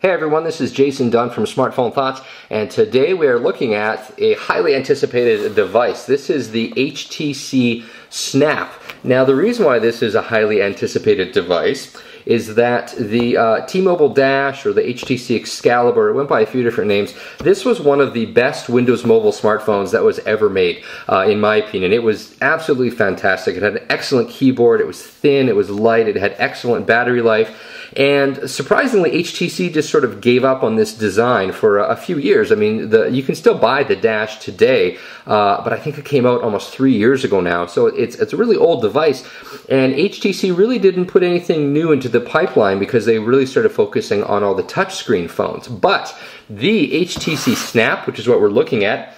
Hey everyone, this is Jason Dunn from Smartphone Thoughts, and today we are looking at a highly anticipated device. This is the HTC Snap. Now the reason why this is a highly anticipated device is that the T-Mobile Dash or the HTC Excalibur, it went by a few different names. This was one of the best Windows Mobile smartphones that was ever made, in my opinion. It was absolutely fantastic. It had an excellent keyboard, it was thin, it was light, it had excellent battery life. And surprisingly, HTC just sort of gave up on this design for a few years. I mean, you can still buy the Dash today, but I think it came out almost 3 years ago now. So it's a really old device, and HTC really didn't put anything new into the pipeline because they really started focusing on all the touchscreen phones. But the HTC Snap, which is what we're looking at,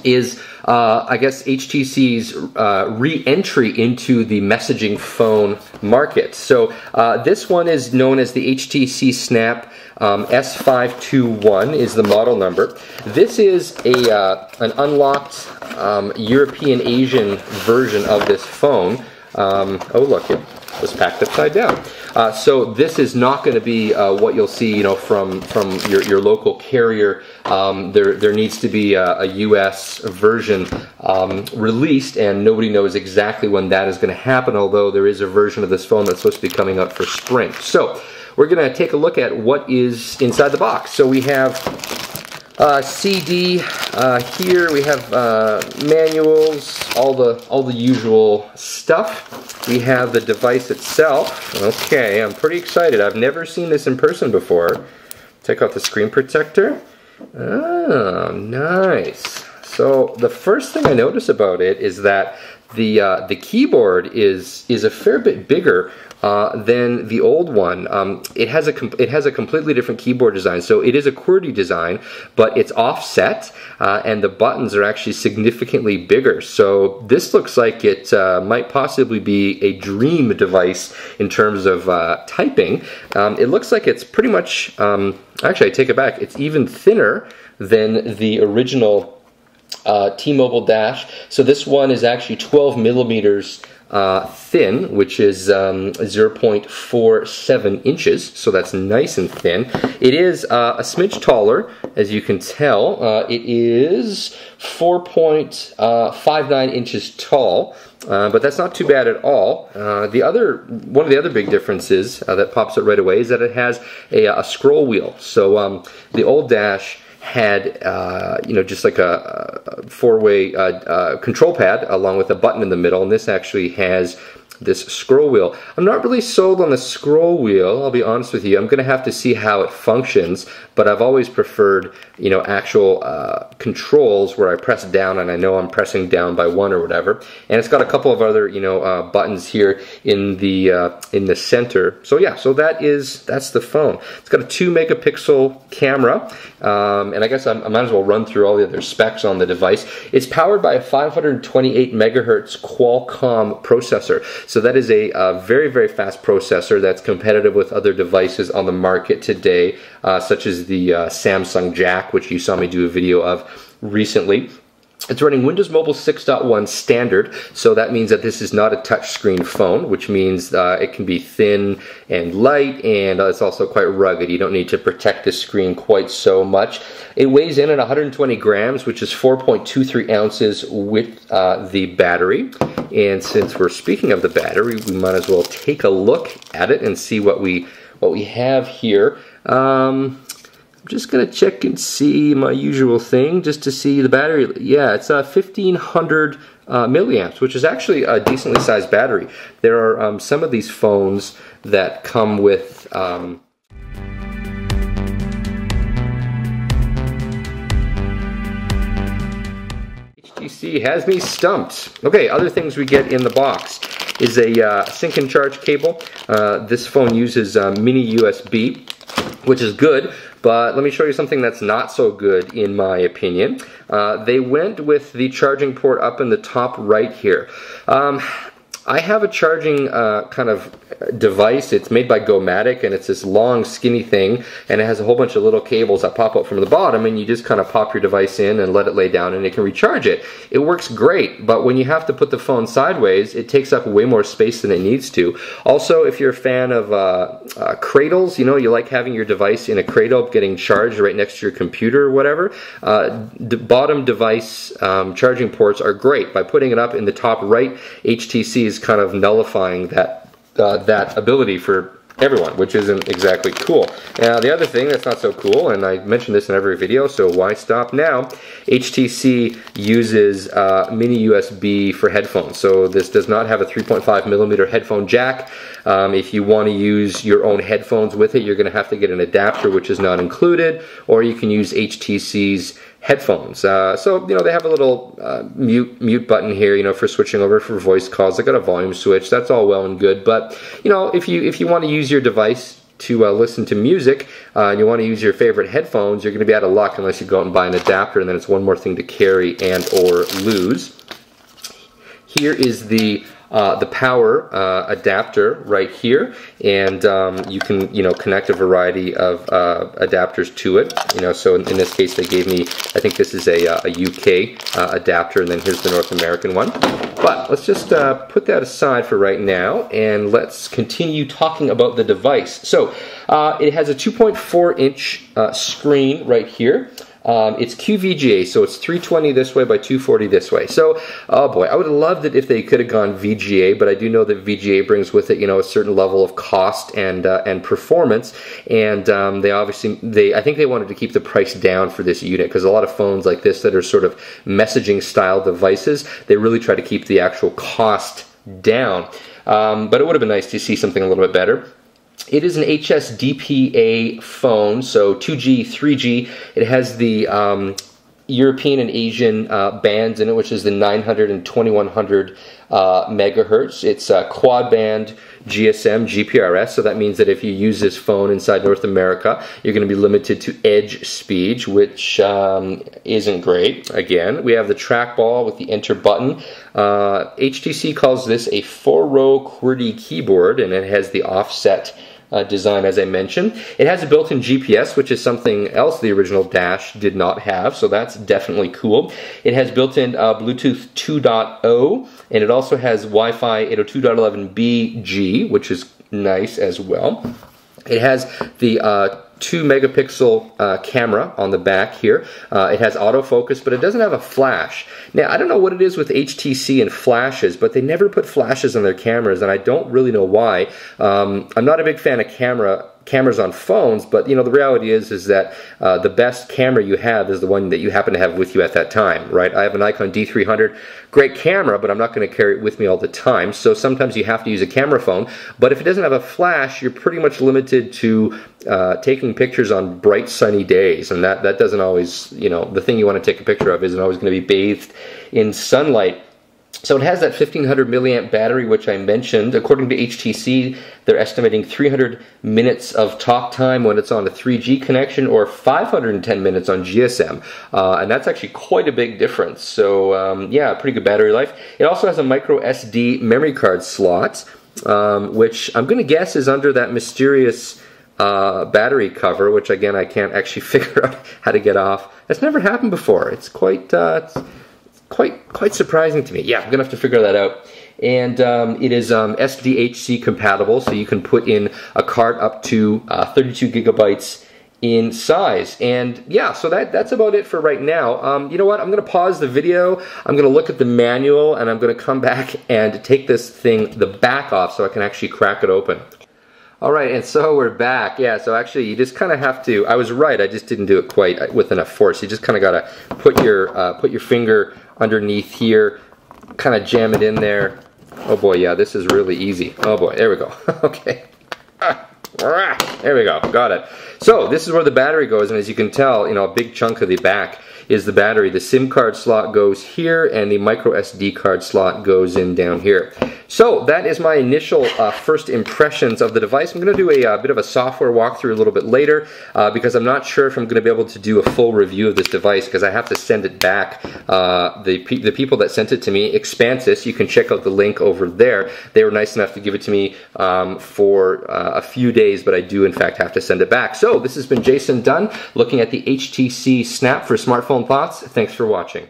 is I guess HTC's re-entry into the messaging phone market. So this one is known as the HTC Snap S521 is the model number. This is an unlocked European Asian version of this phone. Oh look, it was packed upside down. So this is not going to be what you'll see, you know, from your local carrier. There needs to be a US version released, and nobody knows exactly when that is going to happen, although there is a version of this phone that's supposed to be coming out for spring. So we're going to take a look at what is inside the box. So we have CD here. We have manuals, all the usual stuff. We have the device itself. Okay, I'm pretty excited. I've never seen this in person before. Take off the screen protector. Oh, nice. So the first thing I notice about it is that the keyboard is a fair bit bigger than the old one. It has a completely different keyboard design. So it is a QWERTY design, but it's offset, and the buttons are actually significantly bigger. So this looks like it might possibly be a dream device in terms of typing. It looks like it's pretty much, actually I take it back, it's even thinner than the original T-Mobile Dash. So this one is actually 12 millimeters thin, which is 0.47 inches, so that's nice and thin. It is a smidge taller, as you can tell. It is 4.59 inches tall, but that's not too bad at all. One of the other big differences that pops out right away is that it has a scroll wheel. So the old Dash had you know, just like a four-way control pad along with a button in the middle, and this actually has this scroll wheel. I'm not really sold on the scroll wheel, I'll be honest with you. I'm going to have to see how it functions, but I've always preferred, you know, actual controls where I press down and I know I'm pressing down by one or whatever. And it's got a couple of other, you know, buttons here in the center. So yeah, so that's the phone. It's got a 2 megapixel camera, and I guess I might as well run through all the other specs on the device. It's powered by a 528 megahertz Qualcomm processor. So that is a very, very fast processor that's competitive with other devices on the market today, such as the Samsung Jack, which you saw me do a video of recently. It's running Windows Mobile 6.1 standard, so that means that this is not a touchscreen phone, which means it can be thin and light, and it's also quite rugged. You don't need to protect the screen quite so much. It weighs in at 120 grams, which is 4.23 ounces with the battery. And since we're speaking of the battery, we might as well take a look at it and see what we have here. I'm just gonna check and see my usual thing just to see the battery. Yeah, it's 1500 milliamps, which is actually a decently sized battery. There are some of these phones that come with HTC has me stumped. Okay, other things we get in the box is a sync and charge cable. This phone uses mini USB, which is good, but let me show you something that's not so good in my opinion. They went with the charging port up in the top right here. I have a charging kind of device. It's made by Gomatic, and it's this long skinny thing, and it has a whole bunch of little cables that pop up from the bottom, and you just kind of pop your device in and let it lay down and it can recharge it. It works great, but when you have to put the phone sideways, it takes up way more space than it needs to. Also, if you're a fan of cradles, you know, you like having your device in a cradle getting charged right next to your computer or whatever, bottom device charging ports are great. By putting it up in the top right, HTC is kind of nullifying that ability for everyone, which isn't exactly cool. Now, the other thing that's not so cool, and I mention this in every video, so why stop now? HTC uses mini USB for headphones. So this does not have a 3.5mm headphone jack. If you want to use your own headphones with it, you're going to have to get an adapter, which is not included, or you can use HTC's headphones. So, you know, they have a little mute button here, you know, for switching over for voice calls. They got a volume switch. That's all well and good, but, you know, if you want to use your device to listen to music and you want to use your favorite headphones, you're going to be out of luck unless you go out and buy an adapter, and then it's one more thing to carry and or lose. Here is the power adapter right here, and you can, you know, connect a variety of adapters to it. You know, so in this case they gave me, I think this is a UK adapter, and then here's the North American one. But let's just put that aside for right now, and let's continue talking about the device. So it has a 2.4-inch screen right here. It's QVGA, so it's 320 this way by 240 this way. So, oh boy, I would have loved it if they could have gone VGA, but I do know that VGA brings with it, you know, a certain level of cost and performance, and I think they wanted to keep the price down for this unit, because a lot of phones like this that are sort of messaging style devices, they really try to keep the actual cost down. But it would have been nice to see something a little bit better. It is an HSDPA phone, so 2G, 3G. It has the European and Asian bands in it, which is the 900 and 2100 megahertz. It's quad band GSM GPRS, so that means that if you use this phone inside North America, you're going to be limited to edge speed, which isn't great. Again, we have the trackball with the enter button. HTC calls this a 4-row QWERTY keyboard, and it has the offset design, as I mentioned. It has a built-in GPS, which is something else the original Dash did not have, so that's definitely cool. It has built-in Bluetooth 2.0, and it also has Wi-Fi 802.11bg, which is nice as well. It has the 2 megapixel camera on the back here. It has autofocus, but it doesn't have a flash. Now, I don't know what it is with HTC and flashes, but they never put flashes on their cameras, and I don't really know why. I'm not a big fan of cameras on phones, but you know, the reality is that the best camera you have is the one that you happen to have with you at that time, right? I have an Nikon D300, great camera, but I'm not going to carry it with me all the time, so sometimes you have to use a camera phone. But if it doesn't have a flash, you're pretty much limited to taking pictures on bright sunny days, and that doesn't always, you know, the thing you want to take a picture of isn't always going to be bathed in sunlight. So it has that 1500 milliamp battery, which I mentioned. According to HTC, they're estimating 300 minutes of talk time when it's on a 3G connection, or 510 minutes on GSM. And that's actually quite a big difference. So yeah, pretty good battery life. It also has a microSD memory card slot, which I'm going to guess is under that mysterious battery cover, which again, I can't actually figure out how to get off. That's never happened before. It's quite surprising to me. Yeah, I'm gonna have to figure that out. And it is SDHC compatible, so you can put in a card up to 32 gigabytes in size. And yeah, so that's about it for right now. You know what? I'm gonna pause the video. I'm gonna look at the manual, and I'm gonna come back and take this thing, the back off, so I can actually crack it open. Alright, and so we're back. Yeah, so actually you just kind of have to, I was right, I just didn't do it quite with enough force. You just kind of got to put your finger underneath here, kind of jam it in there. Oh boy, yeah, this is really easy. Oh boy, there we go. Okay. There we go, got it. So this is where the battery goes, and as you can tell, you know, a big chunk of the back is the battery. The SIM card slot goes here, and the micro SD card slot goes in down here. So that is my initial first impressions of the device. I'm going to do a bit of a software walkthrough a little bit later because I'm not sure if I'm going to be able to do a full review of this device because I have to send it back. The people that sent it to me, Expansys, you can check out the link over there. They were nice enough to give it to me for a few days, but I do in fact have to send it back. So this has been Jason Dunn looking at the HTC Snap for Smartphone Thoughts. Thanks for watching.